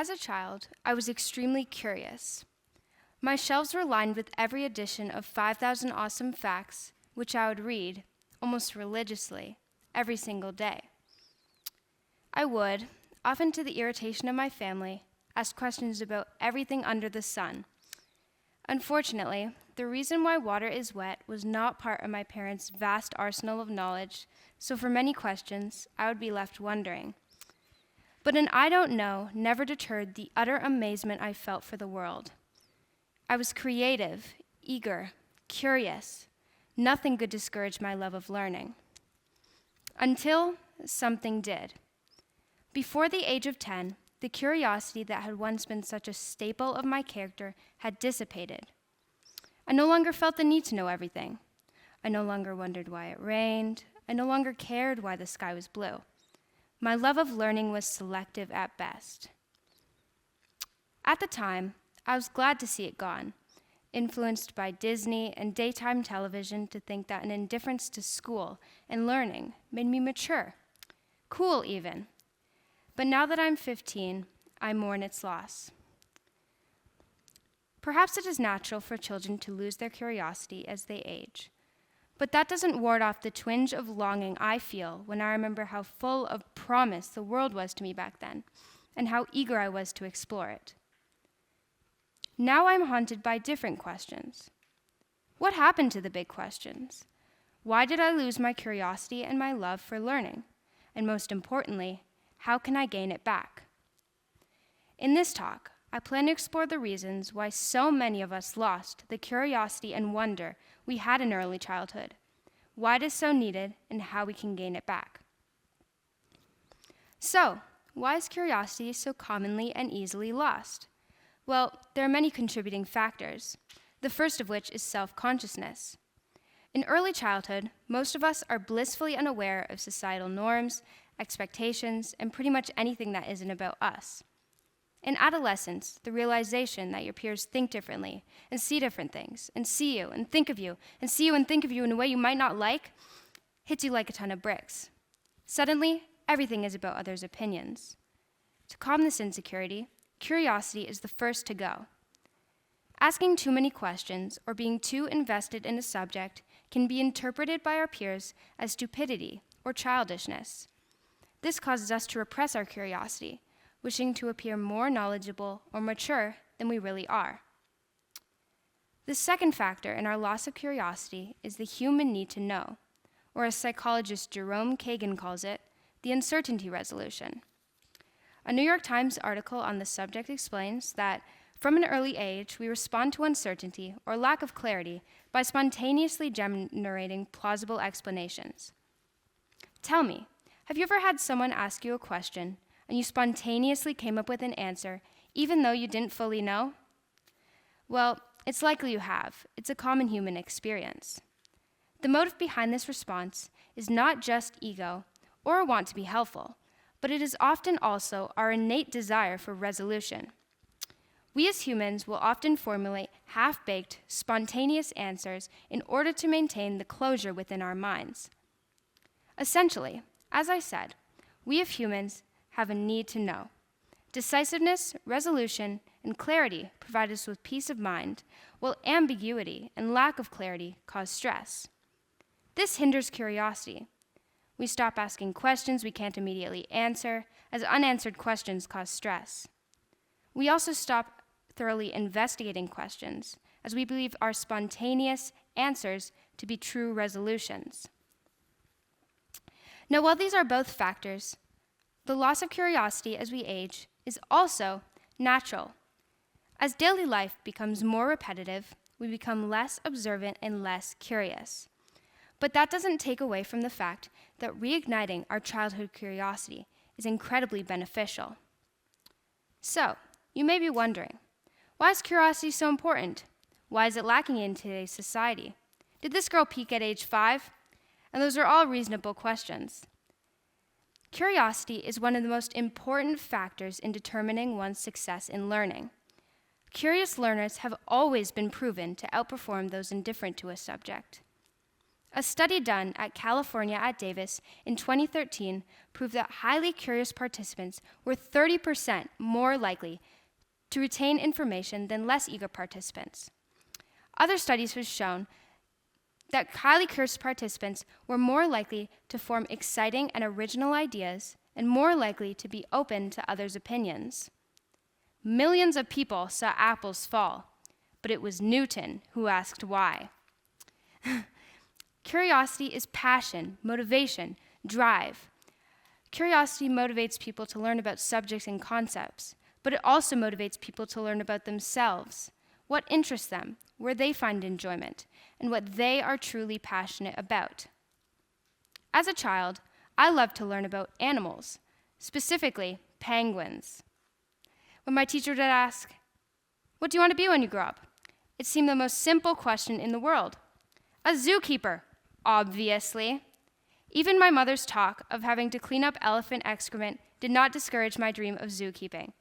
As a child, I was extremely curious. My shelves were lined with every edition of 5,000 Awesome Facts, which I would read, almost religiously, every single day. I would, often to the irritation of my family, ask questions about everything under the sun. Unfortunately, the reason why water is wet was not part of my parents' vast arsenal of knowledge, so for many questions, I would be left wondering. But an I don't know never deterred the utter amazement I felt for the world. I was creative, eager, curious. Nothing could discourage my love of learning. Until something did. Before the age of 10, the curiosity that had once been such a staple of my character had dissipated. I no longer felt the need to know everything. I no longer wondered why it rained. I no longer cared why the sky was blue. My love of learning was selective at best. At the time, I was glad to see it gone, influenced by Disney and daytime television to think that an indifference to school and learning made me mature, cool even. But now that I'm 15, I mourn its loss. Perhaps it is natural for children to lose their curiosity as they age. But that doesn't ward off the twinge of longing I feel when I remember how full of promise the world was to me back then, and how eager I was to explore it. Now I'm haunted by different questions. What happened to the big questions? Why did I lose my curiosity and my love for learning? And most importantly, how can I gain it back? In this talk, I plan to explore the reasons why so many of us lost the curiosity and wonder we had in early childhood, why it is so needed, and how we can gain it back. So, why is curiosity so commonly and easily lost? Well, there are many contributing factors, the first of which is self-consciousness. In early childhood, most of us are blissfully unaware of societal norms, expectations, and pretty much anything that isn't about us. In adolescence, the realization that your peers think differently and see different things and see you and think of you and see you and think of you in a way you might not like hits you like a ton of bricks. Suddenly, everything is about others' opinions. To calm this insecurity, curiosity is the first to go. Asking too many questions or being too invested in a subject can be interpreted by our peers as stupidity or childishness. This causes us to repress our curiosity, wishing to appear more knowledgeable or mature than we really are. The second factor in our loss of curiosity is the human need to know, or as psychologist Jerome Kagan calls it, the uncertainty resolution. A New York Times article on the subject explains that from an early age, we respond to uncertainty or lack of clarity by spontaneously generating plausible explanations. Tell me, have you ever had someone ask you a question and you spontaneously came up with an answer, even though you didn't fully know? Well, it's likely you have. It's a common human experience. The motive behind this response is not just ego or a want to be helpful, but it is often also our innate desire for resolution. We as humans will often formulate half-baked, spontaneous answers in order to maintain the closure within our minds. Essentially, as I said, we as humans have a need to know. Decisiveness, resolution, and clarity provide us with peace of mind, while ambiguity and lack of clarity cause stress. This hinders curiosity. We stop asking questions we can't immediately answer, as unanswered questions cause stress. We also stop thoroughly investigating questions, as we believe our spontaneous answers to be true resolutions. Now, while these are both factors, the loss of curiosity as we age is also natural. As daily life becomes more repetitive, we become less observant and less curious. But that doesn't take away from the fact that reigniting our childhood curiosity is incredibly beneficial. So, you may be wondering, why is curiosity so important? Why is it lacking in today's society? Did this girl peak at age 5? And those are all reasonable questions. Curiosity is one of the most important factors in determining one's success in learning. Curious learners have always been proven to outperform those indifferent to a subject. A study done at California at Davis in 2013 proved that highly curious participants were 30% more likely to retain information than less eager participants. Other studies have shown that highly curious participants were more likely to form exciting and original ideas and more likely to be open to others' opinions. Millions of people saw apples fall, but it was Newton who asked why. Curiosity is passion, motivation, drive. Curiosity motivates people to learn about subjects and concepts, but it also motivates people to learn about themselves, what interests them, where they find enjoyment, and what they are truly passionate about. As a child, I loved to learn about animals, specifically penguins. When my teacher would ask, "What do you want to be when you grow up?" It seemed the most simple question in the world. A zookeeper, obviously. Even my mother's talk of having to clean up elephant excrement did not discourage my dream of zookeeping.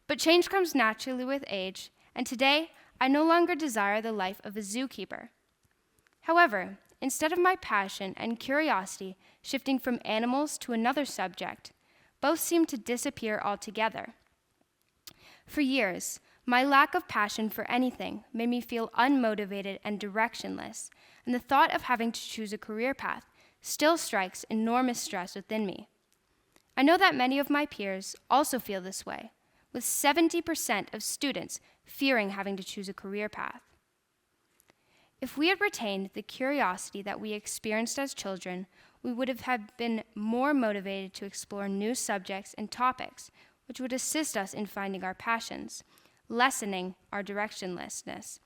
But change comes naturally with age, and today I no longer desire the life of a zookeeper. However, instead of my passion and curiosity shifting from animals to another subject, both seem to disappear altogether. For years, my lack of passion for anything made me feel unmotivated and directionless, and the thought of having to choose a career path still strikes enormous stress within me. I know that many of my peers also feel this way, with 70% of students fearing having to choose a career path. If we had retained the curiosity that we experienced as children, we would have been more motivated to explore new subjects and topics, which would assist us in finding our passions, lessening our directionlessness.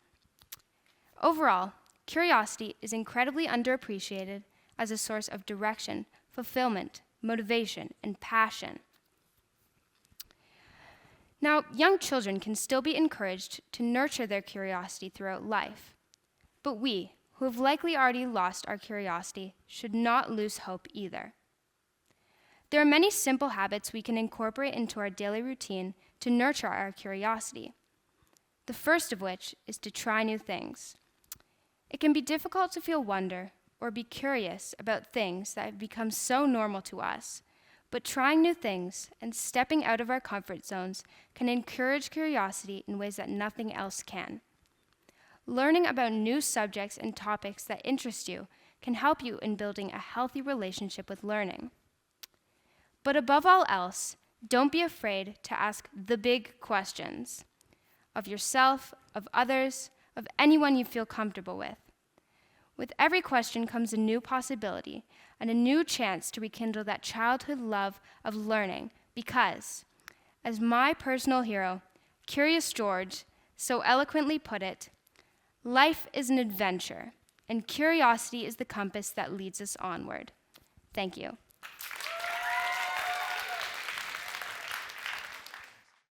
Overall, curiosity is incredibly underappreciated as a source of direction, fulfillment, motivation, and passion. Now, young children can still be encouraged to nurture their curiosity throughout life. But we, who have likely already lost our curiosity, should not lose hope either. There are many simple habits we can incorporate into our daily routine to nurture our curiosity. The first of which is to try new things. It can be difficult to feel wonder or be curious about things that have become so normal to us, but trying new things and stepping out of our comfort zones can encourage curiosity in ways that nothing else can. Learning about new subjects and topics that interest you can help you in building a healthy relationship with learning. But above all else, don't be afraid to ask the big questions of yourself, of others, of anyone you feel comfortable with. With every question comes a new possibility and a new chance to rekindle that childhood love of learning because, as my personal hero, Curious George, so eloquently put it, life is an adventure, and curiosity is the compass that leads us onward. Thank you.